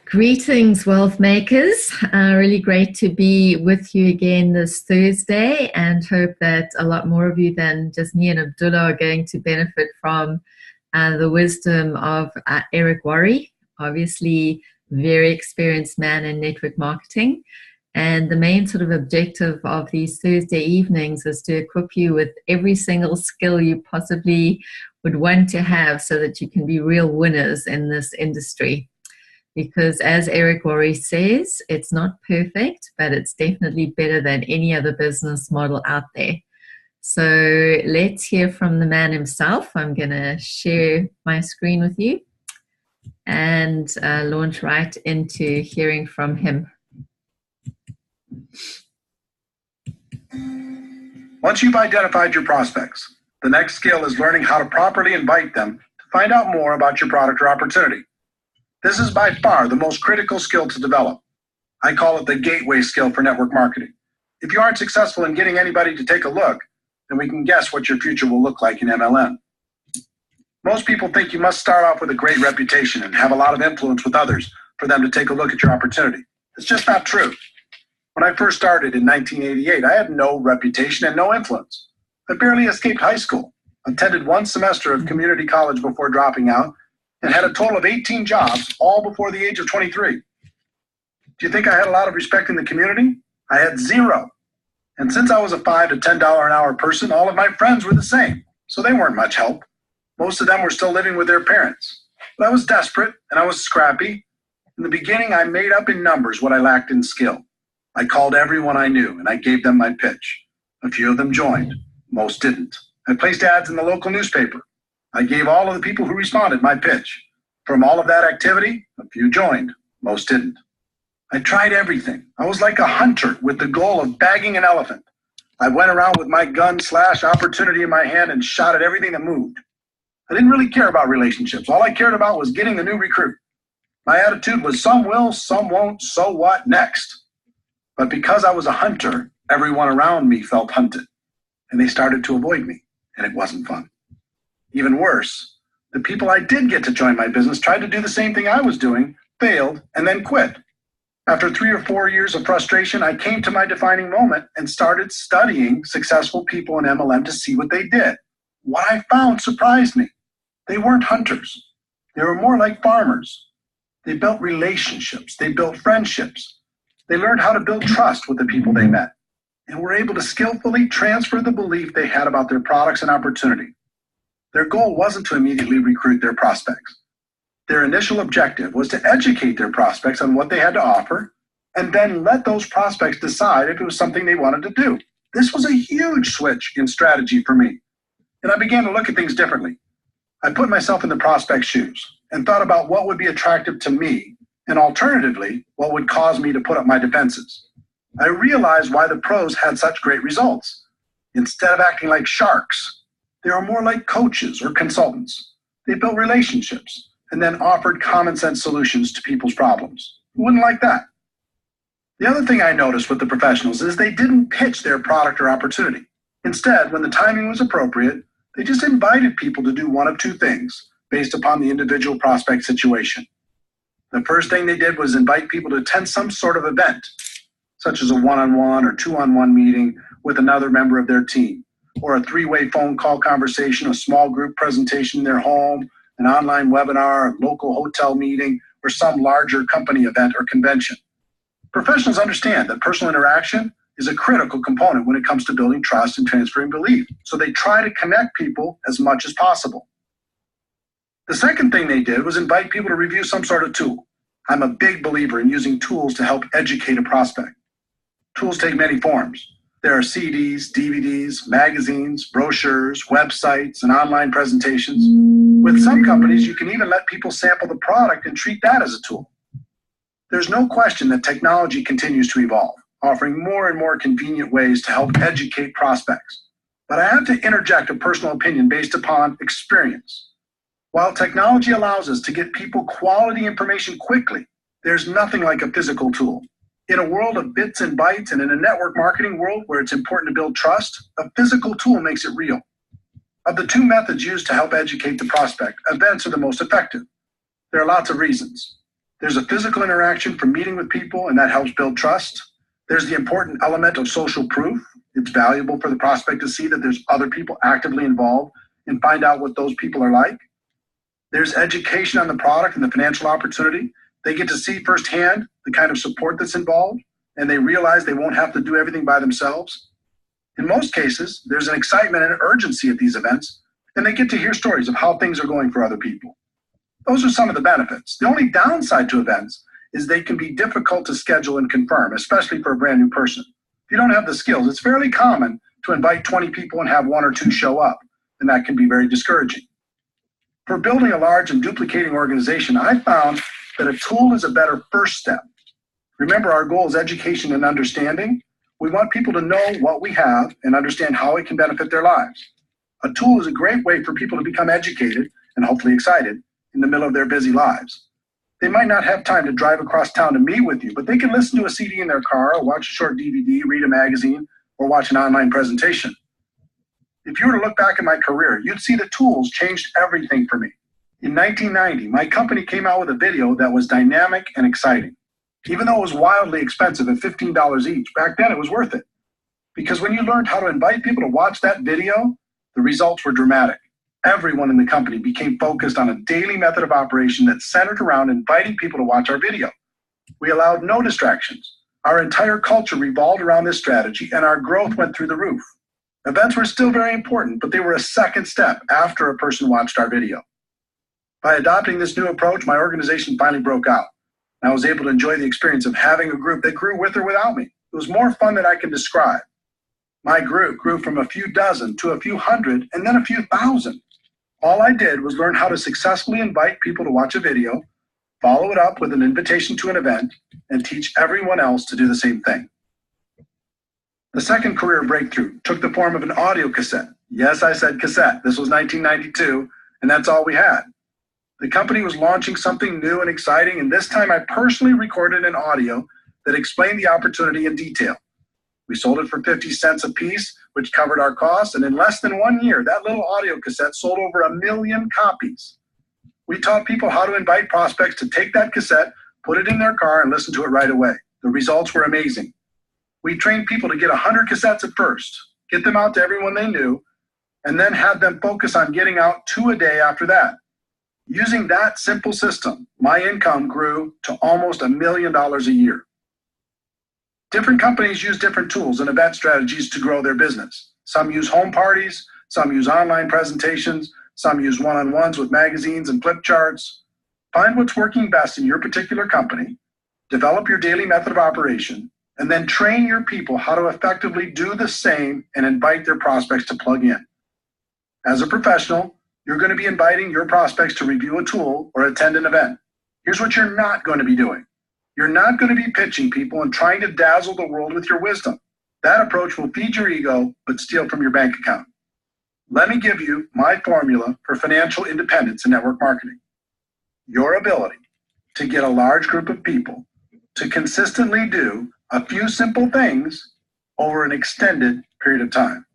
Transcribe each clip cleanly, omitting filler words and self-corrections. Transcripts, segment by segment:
Greetings, wealth makers. Really great to be with you again this Thursday, and hope that a lot more of you than just me and Abdullah are going to benefit from the wisdom of Eric Worre, obviously very experienced man in network marketing. And the main sort of objective of these Thursday evenings is to equip you with every single skill you possibly would want to have so that you can be real winners in this industry. Because as Eric Worre says, it's not perfect, but it's definitely better than any other business model out there. So let's hear from the man himself. I'm going to share my screen with you and launch right into hearing from him. Once you've identified your prospects, the next skill is learning how to properly invite them to find out more about your product or opportunity. This is by far the most critical skill to develop. I call it the gateway skill for network marketing. If you aren't successful in getting anybody to take a look, then we can guess what your future will look like in MLM. Most people think you must start off with a great reputation and have a lot of influence with others for them to take a look at your opportunity. It's just not true. When I first started in 1988, I had no reputation and no influence. I barely escaped high school, attended one semester of community college before dropping out, and had a total of 18 jobs, all before the age of 23. Do you think I had a lot of respect in the community? I had zero. And since I was a $5 to $10 an hour person, all of my friends were the same, so they weren't much help. Most of them were still living with their parents. But I was desperate, and I was scrappy. In the beginning, I made up in numbers what I lacked in skill. I called everyone I knew, and I gave them my pitch. A few of them joined. Most didn't. I placed ads in the local newspaper. I gave all of the people who responded my pitch. From all of that activity, a few joined. Most didn't. I tried everything. I was like a hunter with the goal of bagging an elephant. I went around with my gun/opportunity in my hand and shot at everything that moved. I didn't really care about relationships. All I cared about was getting the new recruit. My attitude was some will, some won't, so what next? But because I was a hunter, everyone around me felt hunted. And they started to avoid me, and it wasn't fun. Even worse, the people I did get to join my business tried to do the same thing I was doing, failed, and then quit. After 3 or 4 years of frustration, I came to my defining moment and started studying successful people in MLM to see what they did. What I found surprised me. They weren't hunters. They were more like farmers. They built relationships. They built friendships. They learned how to build trust with the people they met and were able to skillfully transfer the belief they had about their products and opportunity. Their goal wasn't to immediately recruit their prospects. Their initial objective was to educate their prospects on what they had to offer, and then let those prospects decide if it was something they wanted to do. This was a huge switch in strategy for me, and I began to look at things differently. I put myself in the prospect's shoes and thought about what would be attractive to me, and alternatively, what would cause me to put up my defenses. I realized why the pros had such great results. Instead of acting like sharks, they were more like coaches or consultants. They built relationships and then offered common sense solutions to people's problems. Who wouldn't like that? The other thing I noticed with the professionals is they didn't pitch their product or opportunity. Instead, when the timing was appropriate, they just invited people to do one of two things based upon the individual prospect situation. The first thing they did was invite people to attend some sort of event, such as a one-on-one or two-on-one meeting with another member of their team, or a 3-way phone call conversation, a small group presentation in their home, an online webinar, a local hotel meeting, or some larger company event or convention. Professionals understand that personal interaction is a critical component when it comes to building trust and transferring belief, so they try to connect people as much as possible. The second thing they did was invite people to review some sort of tool. I'm a big believer in using tools to help educate a prospect. Tools take many forms. There are CDs, DVDs, magazines, brochures, websites, and online presentations. With some companies, you can even let people sample the product and treat that as a tool. There's no question that technology continues to evolve, offering more and more convenient ways to help educate prospects. But I have to interject a personal opinion based upon experience. While technology allows us to get people quality information quickly, there's nothing like a physical tool. In a world of bits and bytes and in a network marketing world where it's important to build trust, a physical tool makes it real. Of the two methods used to help educate the prospect, events are the most effective. There are lots of reasons. There's a physical interaction from meeting with people, and that helps build trust. There's the important element of social proof. It's valuable for the prospect to see that there's other people actively involved and find out what those people are like. There's education on the product and the financial opportunity. They get to see firsthand the kind of support that's involved, and they realize they won't have to do everything by themselves. In most cases, there's an excitement and an urgency at these events, and they get to hear stories of how things are going for other people. Those are some of the benefits. The only downside to events is they can be difficult to schedule and confirm, especially for a brand new person. If you don't have the skills, it's fairly common to invite 20 people and have 1 or 2 show up, and that can be very discouraging. For building a large and duplicating organization, I found that a tool is a better first step. Remember, our goal is education and understanding. We want people to know what we have and understand how it can benefit their lives. A tool is a great way for people to become educated and hopefully excited in the middle of their busy lives. They might not have time to drive across town to meet with you, but they can listen to a CD in their car, or watch a short DVD, read a magazine, or watch an online presentation. If you were to look back at my career, you'd see the tools changed everything for me. In 1990, my company came out with a video that was dynamic and exciting. Even though it was wildly expensive at $15 each, back then it was worth it. Because when you learned how to invite people to watch that video, the results were dramatic. Everyone in the company became focused on a daily method of operation that centered around inviting people to watch our video. We allowed no distractions. Our entire culture revolved around this strategy, and our growth went through the roof. Events were still very important, but they were a second step after a person watched our video. By adopting this new approach, my organization finally broke out. I was able to enjoy the experience of having a group that grew with or without me. It was more fun than I can describe. My group grew from a few dozen to a few hundred and then a few thousand. All I did was learn how to successfully invite people to watch a video, follow it up with an invitation to an event, and teach everyone else to do the same thing. The second career breakthrough took the form of an audio cassette. Yes, I said cassette. This was 1992, and that's all we had. The company was launching something new and exciting, and this time I personally recorded an audio that explained the opportunity in detail. We sold it for 50 cents a piece, which covered our costs, and in less than 1 year, that little audio cassette sold over 1 million copies. We taught people how to invite prospects to take that cassette, put it in their car, and listen to it right away. The results were amazing. We trained people to get 100 cassettes at first, get them out to everyone they knew, and then had them focus on getting out 2 a day after that. Using that simple system, my income grew to almost $1 million a year. Different companies use different tools and event strategies to grow their business. Some use home parties, some use online presentations, some use one-on-ones with magazines and flip charts. Find what's working best in your particular company, develop your daily method of operation, and then train your people how to effectively do the same and invite their prospects to plug in. As a professional, you're going to be inviting your prospects to review a tool or attend an event. Here's what you're not going to be doing. You're not going to be pitching people and trying to dazzle the world with your wisdom. That approach will feed your ego, but steal from your bank account. Let me give you my formula for financial independence in network marketing. Your ability to get a large group of people to consistently do a few simple things over an extended period of time.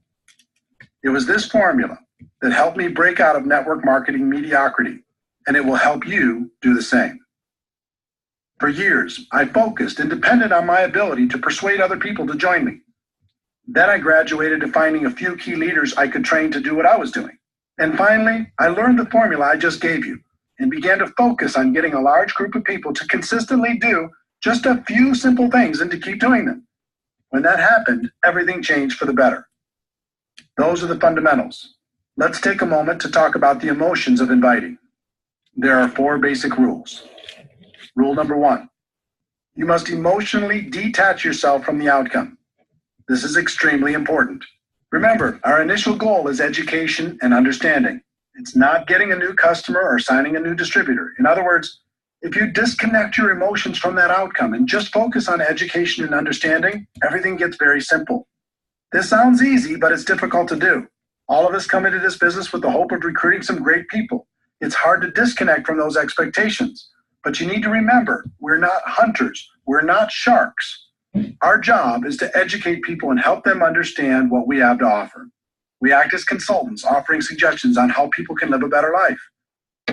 It was this formula that helped me break out of network marketing mediocrity, and it will help you do the same. For years, I focused and depended on my ability to persuade other people to join me. Then I graduated to finding a few key leaders I could train to do what I was doing. And finally, I learned the formula I just gave you and began to focus on getting a large group of people to consistently do just a few simple things and to keep doing them. When that happened, everything changed for the better. Those are the fundamentals. Let's take a moment to talk about the emotions of inviting. There are 4 basic rules. Rule number 1, you must emotionally detach yourself from the outcome. This is extremely important. Remember, our initial goal is education and understanding. It's not getting a new customer or signing a new distributor. In other words, if you disconnect your emotions from that outcome and just focus on education and understanding, everything gets very simple. This sounds easy, but it's difficult to do. All of us come into this business with the hope of recruiting some great people. It's hard to disconnect from those expectations. But you need to remember, we're not hunters. We're not sharks. Our job is to educate people and help them understand what we have to offer. We act as consultants, offering suggestions on how people can live a better life.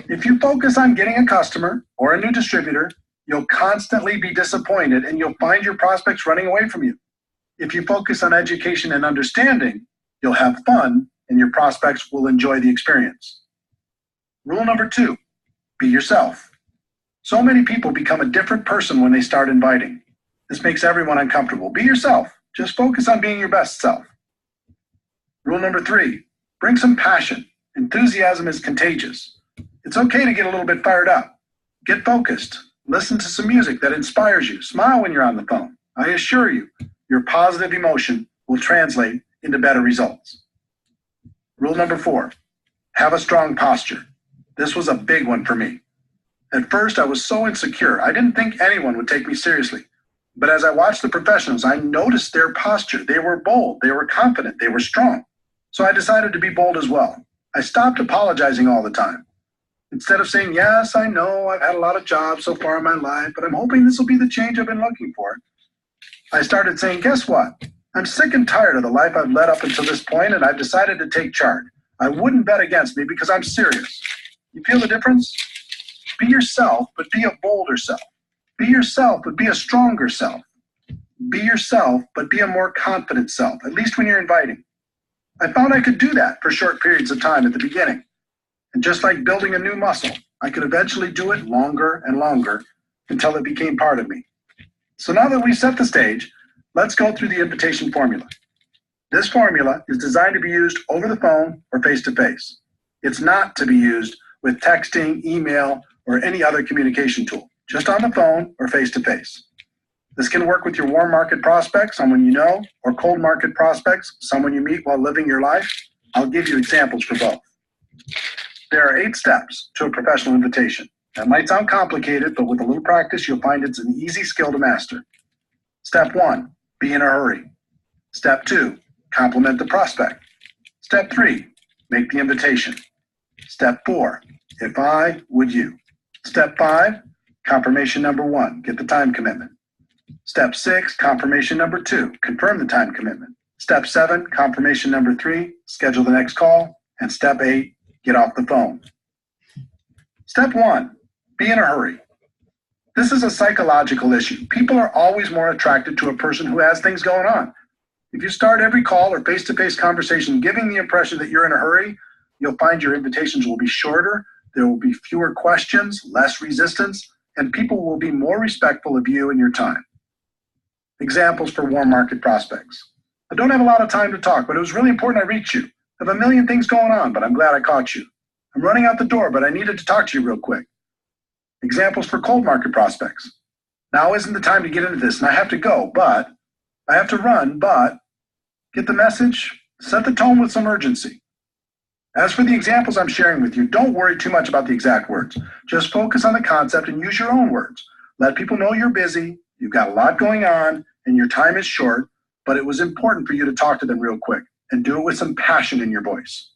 If you focus on getting a customer or a new distributor, You'll constantly be disappointed and you'll find your prospects running away from you. If you focus on education and understanding, you'll have fun and your prospects will enjoy the experience. Rule number 2, be yourself. So many people become a different person when they start inviting. This makes everyone uncomfortable. Be yourself. Just focus on being your best self. Rule number 3, bring some passion. Enthusiasm is contagious. It's okay to get a little bit fired up. Get focused. Listen to some music that inspires you. Smile when you're on the phone. I assure you, your positive emotion will translate into better results. Rule number 4, have a strong posture. This was a big one for me. At first, I was so insecure. I didn't think anyone would take me seriously. But as I watched the professionals, I noticed their posture. They were bold, they were confident, they were strong. So I decided to be bold as well. I stopped apologizing all the time. Instead of saying, yes, I know I've had a lot of jobs so far in my life, but I'm hoping this will be the change I've been looking for, I started saying, guess what? I'm sick and tired of the life I've led up until this point, and I've decided to take charge. I wouldn't bet against me because I'm serious. You feel the difference? Be yourself, but be a bolder self. Be yourself, but be a stronger self. Be yourself, but be a more confident self, at least when you're inviting. I found I could do that for short periods of time at the beginning. And just like building a new muscle, I could eventually do it longer and longer until it became part of me. So now that we've set the stage, let's go through the invitation formula. This formula is designed to be used over the phone or face-to-face. It's not to be used with texting, email, or any other communication tool, just on the phone or face-to-face. This can work with your warm market prospects, someone you know, or cold market prospects, someone you meet while living your life. I'll give you examples for both. There are 8 steps to a professional invitation. That might sound complicated, but with a little practice, you'll find it's an easy skill to master. Step 1, be in a hurry. Step 2, compliment the prospect. Step 3, make the invitation. Step 4, if I, would you. Step 5, confirmation number 1, get the time commitment. Step 6, confirmation number 2, confirm the time commitment. Step 7, confirmation number 3, schedule the next call. And step 8, get off the phone. Step 1, be in a hurry. This is a psychological issue. People are always more attracted to a person who has things going on. If you start every call or face-to-face conversation giving the impression that you're in a hurry, you'll find your invitations will be shorter, there will be fewer questions, less resistance, and people will be more respectful of you and your time. Examples for warm market prospects. I don't have a lot of time to talk, but it was really important I reach you. I have a million things going on, but I'm glad I caught you. I'm running out the door, but I needed to talk to you real quick. Examples for cold market prospects. Now isn't the time to get into this, and I have to go, but I have to run, but get the message, set the tone with some urgency. As for the examples I'm sharing with you, don't worry too much about the exact words. Just focus on the concept and use your own words. Let people know you're busy, you've got a lot going on, and your time is short, but it was important for you to talk to them real quick and do it with some passion in your voice.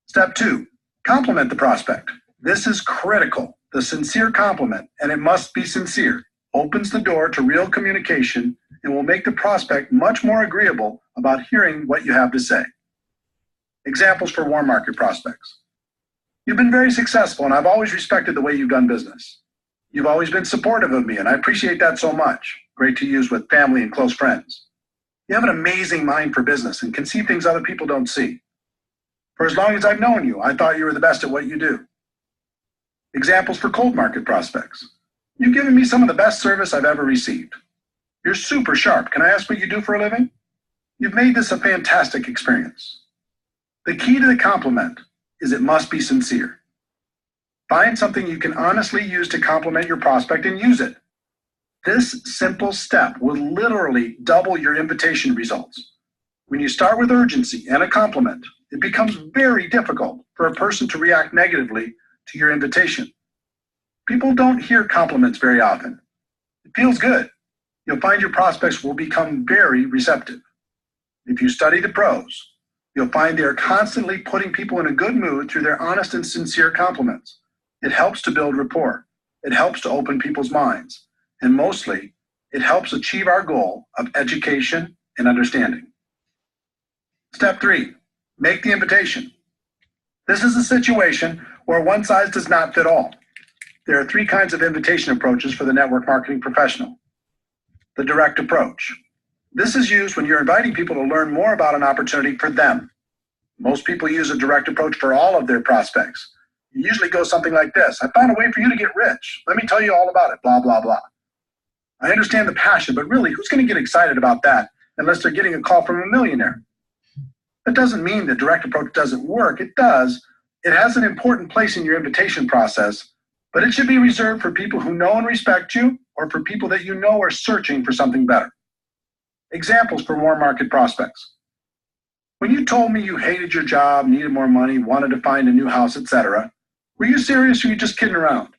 Step 2, compliment the prospect. This is critical. The sincere compliment, and it must be sincere, opens the door to real communication and will make the prospect much more agreeable about hearing what you have to say. Examples for warm market prospects. You've been very successful, and I've always respected the way you've done business. You've always been supportive of me, and I appreciate that so much. Great to use with family and close friends. You have an amazing mind for business and can see things other people don't see. For as long as I've known you, I thought you were the best at what you do. Examples for cold market prospects. You've given me some of the best service I've ever received. You're super sharp. Can I ask what you do for a living? You've made this a fantastic experience. The key to the compliment is it must be sincere. Find something you can honestly use to compliment your prospect and use it. This simple step will literally double your invitation results. When you start with urgency and a compliment, it becomes very difficult for a person to react negatively to your invitation. People don't hear compliments very often. It feels good. You'll find your prospects will become very receptive. If you study the pros, you'll find they are constantly putting people in a good mood through their honest and sincere compliments. It helps to build rapport. It helps to open people's minds. And mostly, it helps achieve our goal of education and understanding. Step 3, make the invitation. This is a situation where one size does not fit all. There are three kinds of invitation approaches for the network marketing professional. The direct approach. This is used when you're inviting people to learn more about an opportunity for them. Most people use a direct approach for all of their prospects. It usually goes something like this. I found a way for you to get rich. Let me tell you all about it, blah, blah, blah. I understand the passion, but really, who's going to get excited about that unless they're getting a call from a millionaire? That doesn't mean the direct approach doesn't work. It does. It has an important place in your invitation process, but it should be reserved for people who know and respect you or for people that you know are searching for something better. Examples for warm market prospects. When you told me you hated your job, needed more money, wanted to find a new house, etc., were you serious or were you just kidding around?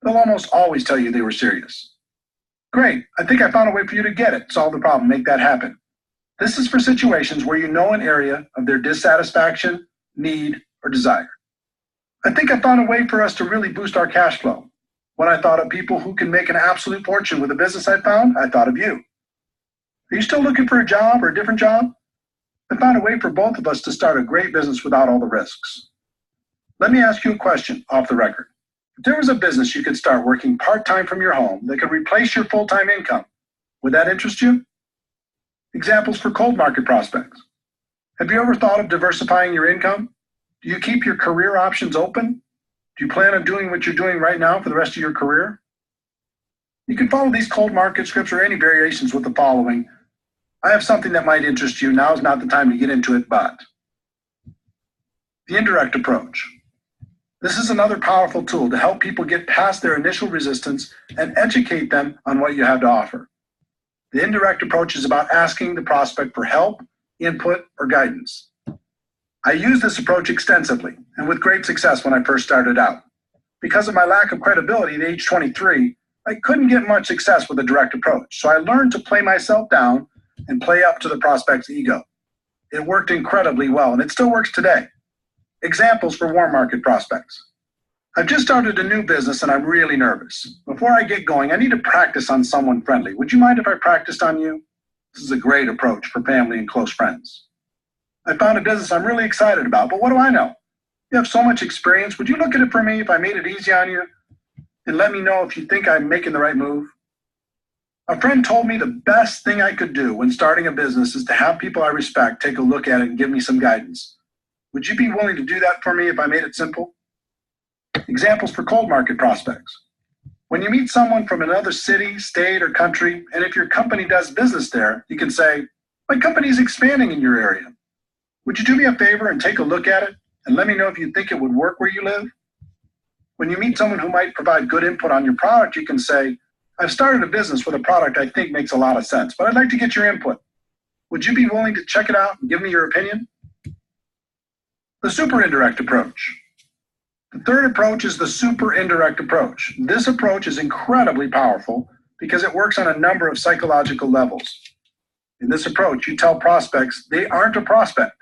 They'll almost always tell you they were serious. Great, I think I found a way for you to get it, solve the problem, make that happen. This is for situations where you know an area of their dissatisfaction, need, or desire. I think I found a way for us to really boost our cash flow. When I thought of people who can make an absolute fortune with a business I found, I thought of you. Are you still looking for a job or a different job? I found a way for both of us to start a great business without all the risks. Let me ask you a question off the record. If there was a business you could start working part-time from your home that could replace your full-time income, would that interest you? Examples for cold market prospects. Have you ever thought of diversifying your income? Do you keep your career options open? Do you plan on doing what you're doing right now for the rest of your career? You can follow these cold market scripts or any variations with the following. I have something that might interest you. Now is not the time to get into it, but. The indirect approach. This is another powerful tool to help people get past their initial resistance and educate them on what you have to offer. The indirect approach is about asking the prospect for help, input, or guidance. I used this approach extensively and with great success when I first started out. Because of my lack of credibility at age 23, I couldn't get much success with a direct approach, so I learned to play myself down and play up to the prospect's ego. It worked incredibly well, and it still works today. Examples for warm market prospects. I've just started a new business and I'm really nervous. Before I get going, I need to practice on someone friendly. Would you mind if I practiced on you? This is a great approach for family and close friends. I found a business I'm really excited about, but what do I know? You have so much experience. Would you look at it for me if I made it easy on you? And let me know if you think I'm making the right move. A friend told me the best thing I could do when starting a business is to have people I respect take a look at it and give me some guidance. Would you be willing to do that for me if I made it simple? Examples for cold market prospects. When you meet someone from another city, state, or country, and if your company does business there, you can say, my company is expanding in your area. Would you do me a favor and take a look at it and let me know if you think it would work where you live? When you meet someone who might provide good input on your product, you can say, I've started a business with a product I think makes a lot of sense, but I'd like to get your input. Would you be willing to check it out and give me your opinion? The super indirect approach. The third approach is the super indirect approach. This approach is incredibly powerful because it works on a number of psychological levels. In this approach, you tell prospects they aren't a prospect,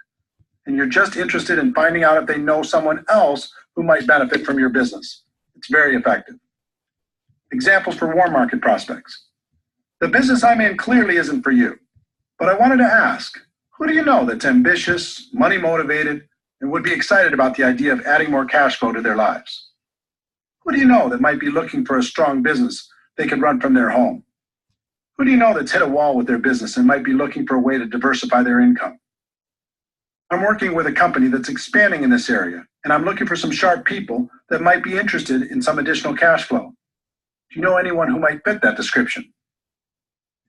and you're just interested in finding out if they know someone else who might benefit from your business. It's very effective. Examples for warm market prospects. The business I'm in clearly isn't for you, but I wanted to ask, who do you know that's ambitious, money motivated, and would be excited about the idea of adding more cash flow to their lives? Who do you know that might be looking for a strong business they can run from their home? Who do you know that's hit a wall with their business and might be looking for a way to diversify their income? I'm working with a company that's expanding in this area, and I'm looking for some sharp people that might be interested in some additional cash flow. Do you know anyone who might fit that description?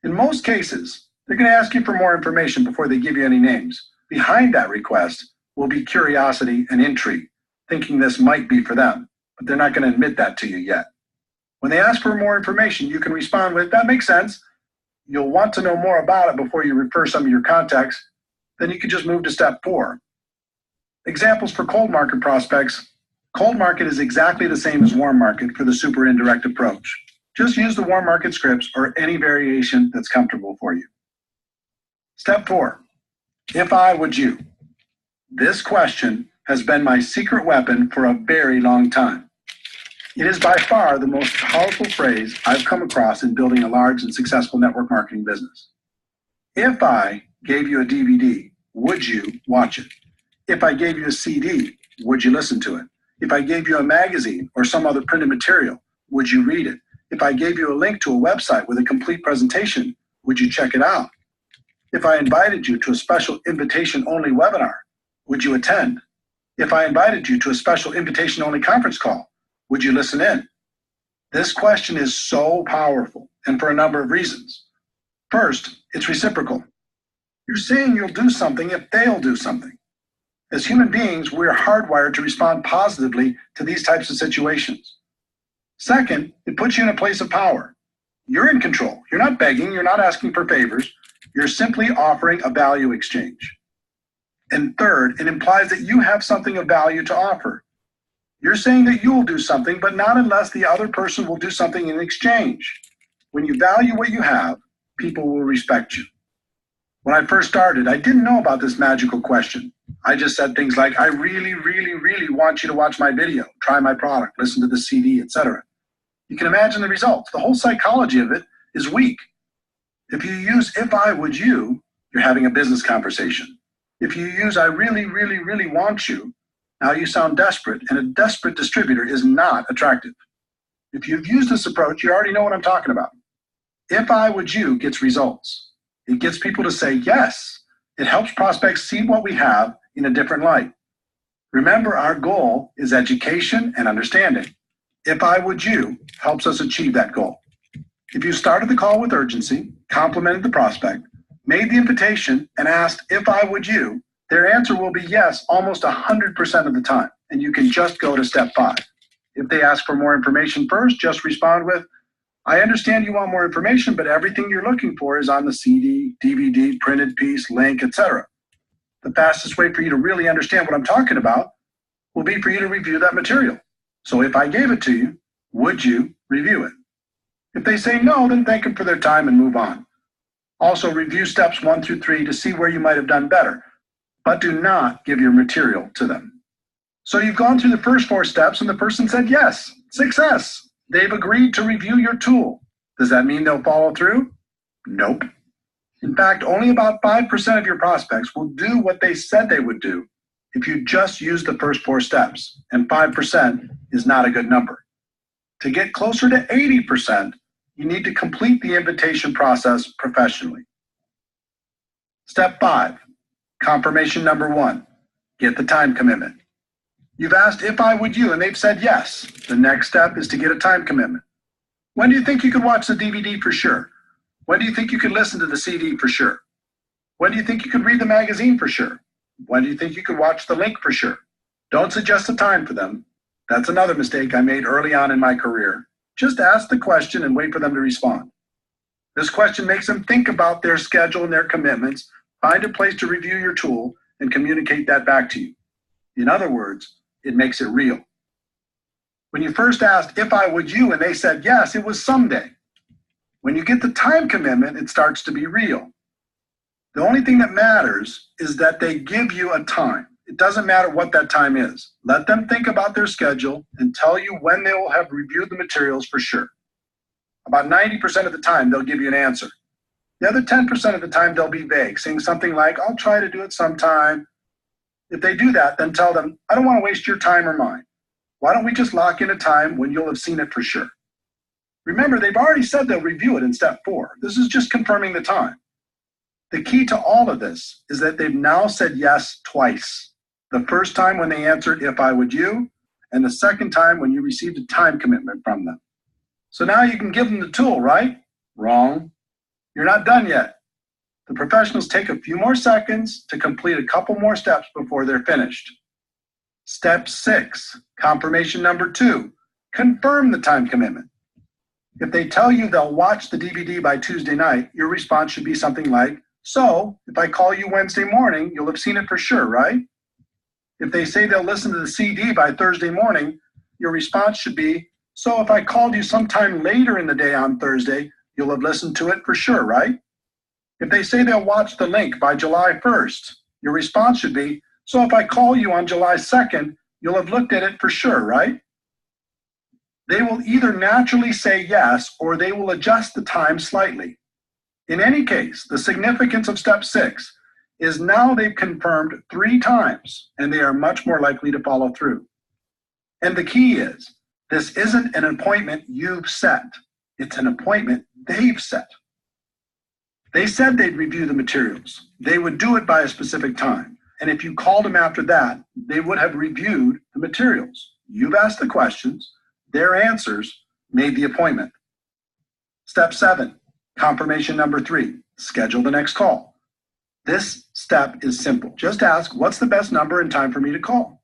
In most cases, they're going to ask you for more information before they give you any names. Behind that request will be curiosity and intrigue, thinking this might be for them, but they're not going to admit that to you yet. When they ask for more information, you can respond with, that makes sense. You'll want to know more about it before you refer some of your contacts. Then you could just move to step 4. Examples for cold market prospects. Cold market is exactly the same as warm market for the super indirect approach. Just use the warm market scripts or any variation that's comfortable for you. Step 4. If I, would you? This question has been my secret weapon for a very long time. It is by far the most powerful phrase I've come across in building a large and successful network marketing business. If I gave you a DVD, would you watch it? If I gave you a CD, would you listen to it? If I gave you a magazine or some other printed material, would you read it? If I gave you a link to a website with a complete presentation, would you check it out? If I invited you to a special invitation-only webinar, would you attend? If I invited you to a special invitation-only conference call, would you listen in? This question is so powerful, and for a number of reasons. First, it's reciprocal. You're saying you'll do something if they'll do something. As human beings, we're hardwired to respond positively to these types of situations. Second, it puts you in a place of power. You're in control. You're not begging. You're not asking for favors. You're simply offering a value exchange. And third, it implies that you have something of value to offer. You're saying that you will do something, but not unless the other person will do something in exchange. When you value what you have, people will respect you. When I first started, I didn't know about this magical question. I just said things like, I really, really, really want you to watch my video, try my product, listen to the CD, etc. You can imagine the results. The whole psychology of it is weak. If you use if I would you, you're having a business conversation. If you use I really, really, really want you, now you sound desperate, and a desperate distributor is not attractive. If you've used this approach, you already know what I'm talking about. If I would you gets results. It gets people to say yes. It helps prospects see what we have in a different light. Remember, our goal is education and understanding. If I would you helps us achieve that goal. If you started the call with urgency, complimented the prospect, made the invitation, and asked if I would you, their answer will be yes almost 100% of the time, and you can just go to step 5. If they ask for more information first, just respond with, I understand you want more information, but everything you're looking for is on the CD, DVD, printed piece, link, etc. The fastest way for you to really understand what I'm talking about will be for you to review that material. So if I gave it to you, would you review it? If they say no, then thank them for their time and move on. Also, review steps 1 through 3 to see where you might have done better, but do not give your material to them. So you've gone through the first 4 steps and the person said yes, success. They've agreed to review your tool. Does that mean they'll follow through? Nope. In fact, only about 5% of your prospects will do what they said they would do if you just use the first 4 steps, and 5% is not a good number. To get closer to 80%, you need to complete the invitation process professionally. Step 5, confirmation number 1, get the time commitment. You've asked if I would you, and they've said yes. The next step is to get a time commitment. When do you think you could watch the DVD for sure? When do you think you could listen to the CD for sure? When do you think you could read the magazine for sure? When do you think you could watch the link for sure? Don't suggest a time for them. That's another mistake I made early on in my career. Just ask the question and wait for them to respond. This question makes them think about their schedule and their commitments, find a place to review your tool, and communicate that back to you. In other words, it makes it real. When you first asked if I would you and they said yes, it was someday. When you get the time commitment, it starts to be real. The only thing that matters is that they give you a time. It doesn't matter what that time is. Let them think about their schedule and tell you when they will have reviewed the materials for sure. About 90% of the time, they'll give you an answer. The other 10% of the time, they'll be vague, saying something like, I'll try to do it sometime. If they do that, then tell them, I don't want to waste your time or mine. Why don't we just lock in a time when you'll have seen it for sure? Remember, they've already said they'll review it in step 4. This is just confirming the time. The key to all of this is that they've now said yes twice. The first time when they answered if I would you, and the second time when you received a time commitment from them. So now you can give them the tool, right? Wrong. You're not done yet. The professionals take a few more seconds to complete a couple more steps before they're finished. Step 6, confirmation number 2, confirm the time commitment. If they tell you they'll watch the DVD by Tuesday night, your response should be something like, so if I call you Wednesday morning, you'll have seen it for sure, right? If they say they'll listen to the CD by Thursday morning, your response should be, so if I called you sometime later in the day on Thursday, you'll have listened to it for sure, right? If they say they'll watch the link by July 1st, your response should be, so if I call you on July 2nd, you'll have looked at it for sure, right? They will either naturally say yes, or they will adjust the time slightly. In any case, the significance of step 6 is now they've confirmed 3 times, and they are much more likely to follow through. And the key is, this isn't an appointment you've set. It's an appointment they've set. They said they'd review the materials. They would do it by a specific time. And if you called them after that, they would have reviewed the materials. You've asked the questions, their answers made the appointment. Step 7, confirmation number 3, schedule the next call. This step is simple. Just ask, what's the best number and time for me to call?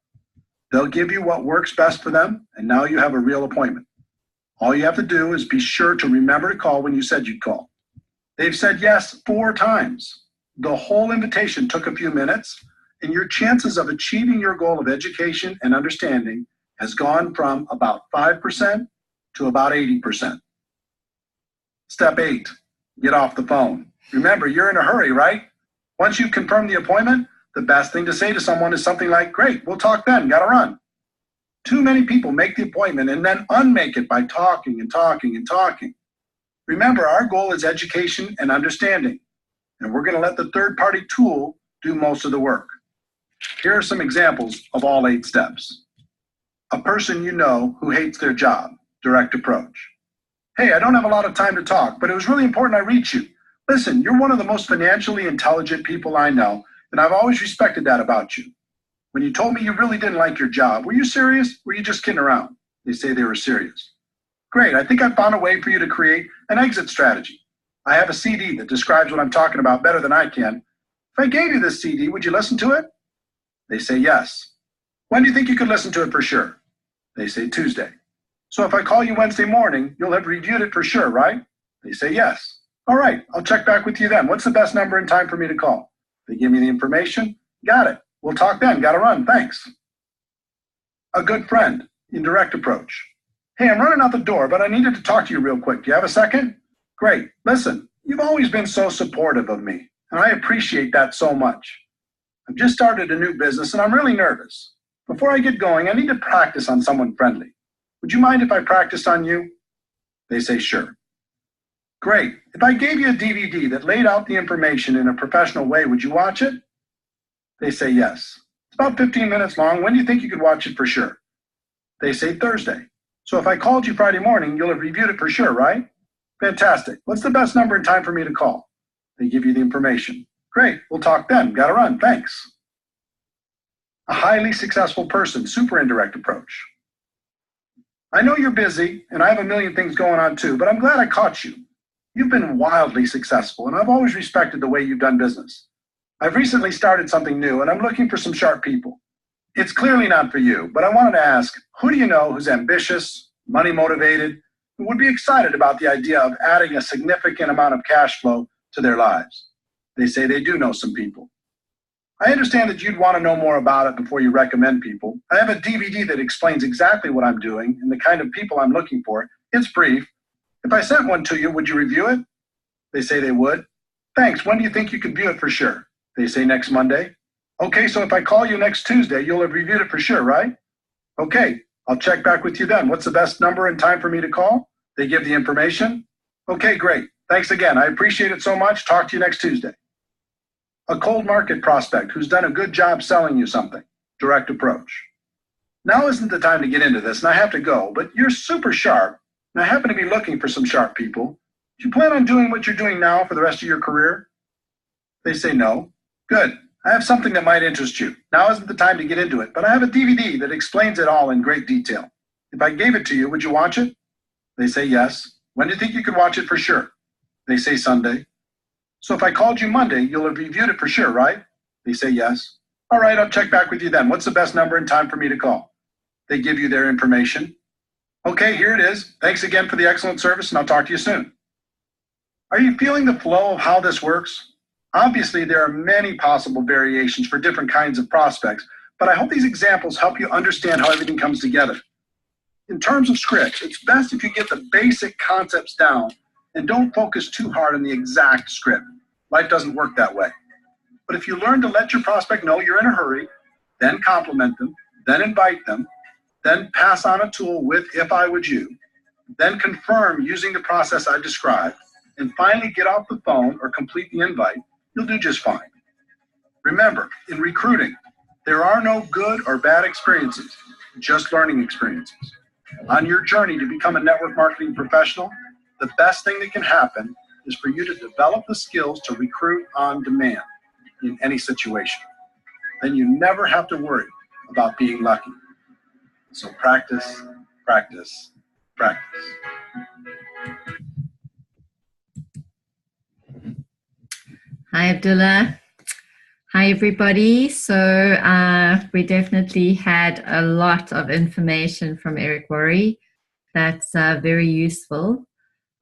They'll give you what works best for them, and now you have a real appointment. All you have to do is be sure to remember to call when you said you'd call. They've said yes 4 times. The whole invitation took a few minutes, and your chances of achieving your goal of education and understanding has gone from about 5% to about 80%. Step 8, get off the phone. Remember, you're in a hurry, right? Once you've confirmed the appointment, the best thing to say to someone is something like, great, we'll talk then, gotta run. Too many people make the appointment and then unmake it by talking and talking and talking. Remember, our goal is education and understanding, and we're gonna let the third-party tool do most of the work. Here are some examples of all 8 steps. A person you know who hates their job, direct approach. Hey, I don't have a lot of time to talk, but it was really important I reach you. Listen, you're one of the most financially intelligent people I know, and I've always respected that about you. When you told me you really didn't like your job, were you serious? Or were you just kidding around? They say they were serious. Great, I think I found a way for you to create an exit strategy. I have a CD that describes what I'm talking about better than I can. If I gave you this CD, would you listen to it? They say yes. When do you think you could listen to it for sure? They say Tuesday. So if I call you Wednesday morning, you'll have reviewed it for sure, right? They say yes. All right, I'll check back with you then. What's the best number and time for me to call? They give me the information. Got it. We'll talk then. Gotta run. Thanks. A good friend, in direct approach. Hey, I'm running out the door, but I needed to talk to you real quick. Do you have a second? Great. Listen, you've always been so supportive of me, and I appreciate that so much. I've just started a new business, and I'm really nervous. Before I get going, I need to practice on someone friendly. Would you mind if I practiced on you? They say sure. Great. If I gave you a DVD that laid out the information in a professional way, would you watch it? They say yes. It's about 15 minutes long. When do you think you could watch it for sure? They say Thursday. So if I called you Friday morning, you'll have reviewed it for sure, right? Fantastic. What's the best number and time for me to call? They give you the information. Great. We'll talk then. Gotta run. Thanks. A highly successful person, super indirect approach. I know you're busy, and I have a million things going on too, but I'm glad I caught you. You've been wildly successful, and I've always respected the way you've done business. I've recently started something new, and I'm looking for some sharp people. It's clearly not for you, but I wanted to ask, who do you know who's ambitious, money motivated, who would be excited about the idea of adding a significant amount of cash flow to their lives? They say they do know some people. I understand that you'd want to know more about it before you recommend people. I have a DVD that explains exactly what I'm doing and the kind of people I'm looking for. It's brief. If I sent one to you, would you review it? They say they would. Thanks. When do you think you could view it for sure? They say next Monday. Okay, so if I call you next Tuesday, you'll have reviewed it for sure, right? Okay, I'll check back with you then. What's the best number and time for me to call? They give the information. Okay, great. Thanks again. I appreciate it so much. Talk to you next Tuesday. A cold market prospect who's done a good job selling you something. Direct approach. Now isn't the time to get into this, and I have to go, but you're super sharp, and I happen to be looking for some sharp people. Do you plan on doing what you're doing now for the rest of your career? They say no. Good. I have something that might interest you. Now isn't the time to get into it, but I have a DVD that explains it all in great detail. If I gave it to you, would you watch it? They say yes. When do you think you could watch it for sure? They say Sunday. So if I called you Monday, you'll have reviewed it for sure, right? They say yes. All right, I'll check back with you then. What's the best number and time for me to call? They give you their information. Okay, here it is. Thanks again for the excellent service, and I'll talk to you soon. Are you feeling the flow of how this works? Obviously, there are many possible variations for different kinds of prospects, but I hope these examples help you understand how everything comes together. In terms of script, it's best if you get the basic concepts down and don't focus too hard on the exact script. Life doesn't work that way. But if you learn to let your prospect know you're in a hurry, then compliment them, then invite them, then pass on a tool with "if I would you," then confirm using the process I described, and finally get off the phone or complete the invite, you'll do just fine. Remember, in recruiting, there are no good or bad experiences. just learning experiences. On your journey to become a network marketing professional, the best thing that can happen is for you to develop the skills to recruit on demand in any situation. Then you never have to worry about being lucky. So practice, practice, practice. Hi, Abdullah. Hi, everybody. So we definitely had a lot of information from Eric Worre. That's very useful.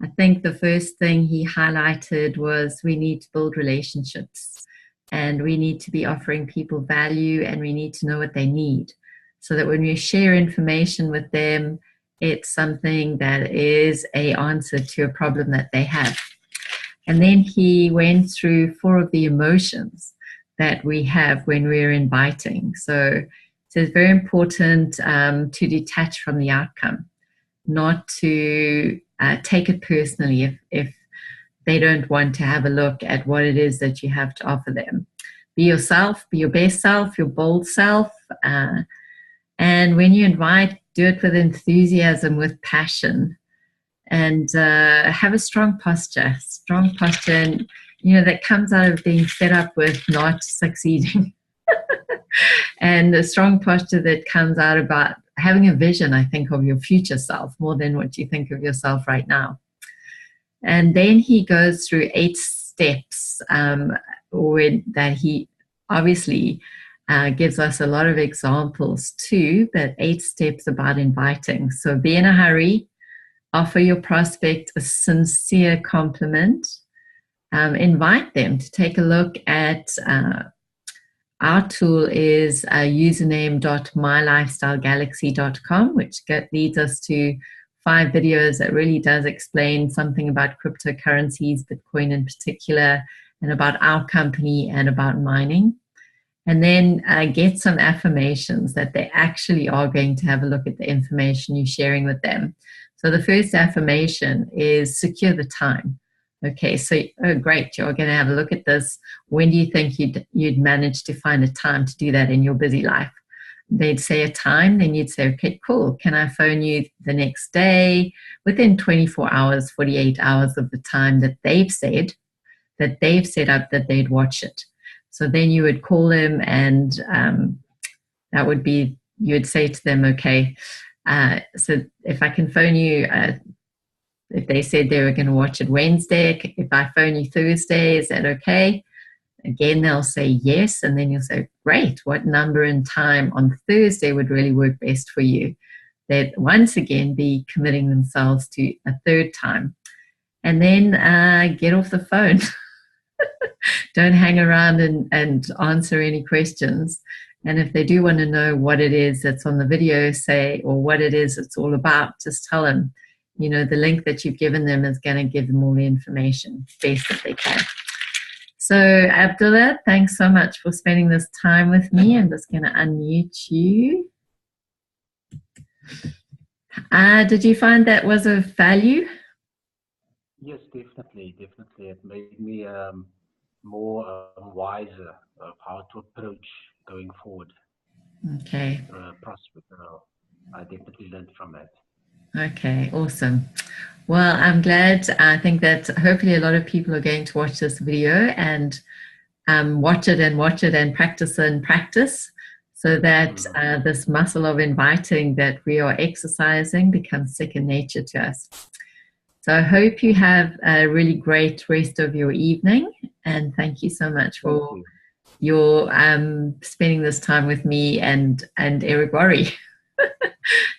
I think the first thing he highlighted was we need to build relationships, and we need to be offering people value, and we need to know what they need, so that when we share information with them, it's something that is an answer to a problem that they have. And then he went through 4 of the emotions that we have when we're inviting. So it's very important to detach from the outcome, not to take it personally if they don't want to have a look at what it is that you have to offer them. Be yourself, be your best self, your bold self. And when you invite, do it with enthusiasm, with passion, and have a strong posture, and that comes out of being fed up with not succeeding. And a strong posture that comes out about having a vision, I think, of your future self more than what you think of yourself right now. And then he goes through 8 steps that he obviously gives us a lot of examples too, but 8 steps about inviting. So be in a hurry, offer your prospect a sincere compliment, invite them to take a look at our tool is username.mylifestylegalaxy.com, which leads us to 5 videos that really does explain something about cryptocurrencies, Bitcoin in particular, and about our company and about mining. And then get some affirmations that they actually are going to have a look at the information you're sharing with them. So the first affirmation is secure the time. Okay, so, oh, great, you're going to have a look at this. When do you think you'd manage to find a time to do that in your busy life? They'd say a time, then you'd say, okay, cool. Can I phone you the next day within 24 hours, 48 hours of the time that they've set up that they'd watch it? So then you would call them, and that would be, you would say to them, okay, so if I can phone you, if they said they were going to watch it Wednesday, if I phone you Thursday, is that okay? Again, they'll say yes, and then you'll say, great, what number and time on Thursday would really work best for you? They'd once again be committing themselves to a 3rd time. And then get off the phone. Don't hang around and answer any questions. And if they do want to know what it is that's on the video, or what it is it's all about, just tell them, the link that you've given them is going to give them all the information best that they can. So, Abdullah, thanks so much for spending this time with me. I'm just going to unmute you. Did you find that was of value? Yes, definitely. It made me more wiser of how to approach going forward. Okay. Prospect. I definitely learned from that. Okay, awesome. Well, I'm glad. I think that hopefully a lot of people are going to watch this video and watch it and practice so that this muscle of inviting that we are exercising becomes second nature to us. So I hope you have a really great rest of your evening, and thank you so much for your spending this time with me and Eric Worre.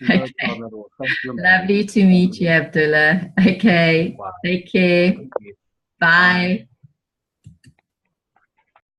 No problem at all. Thank you. Lovely to meet you, Abdullah. Okay, take care. Thank you. Bye.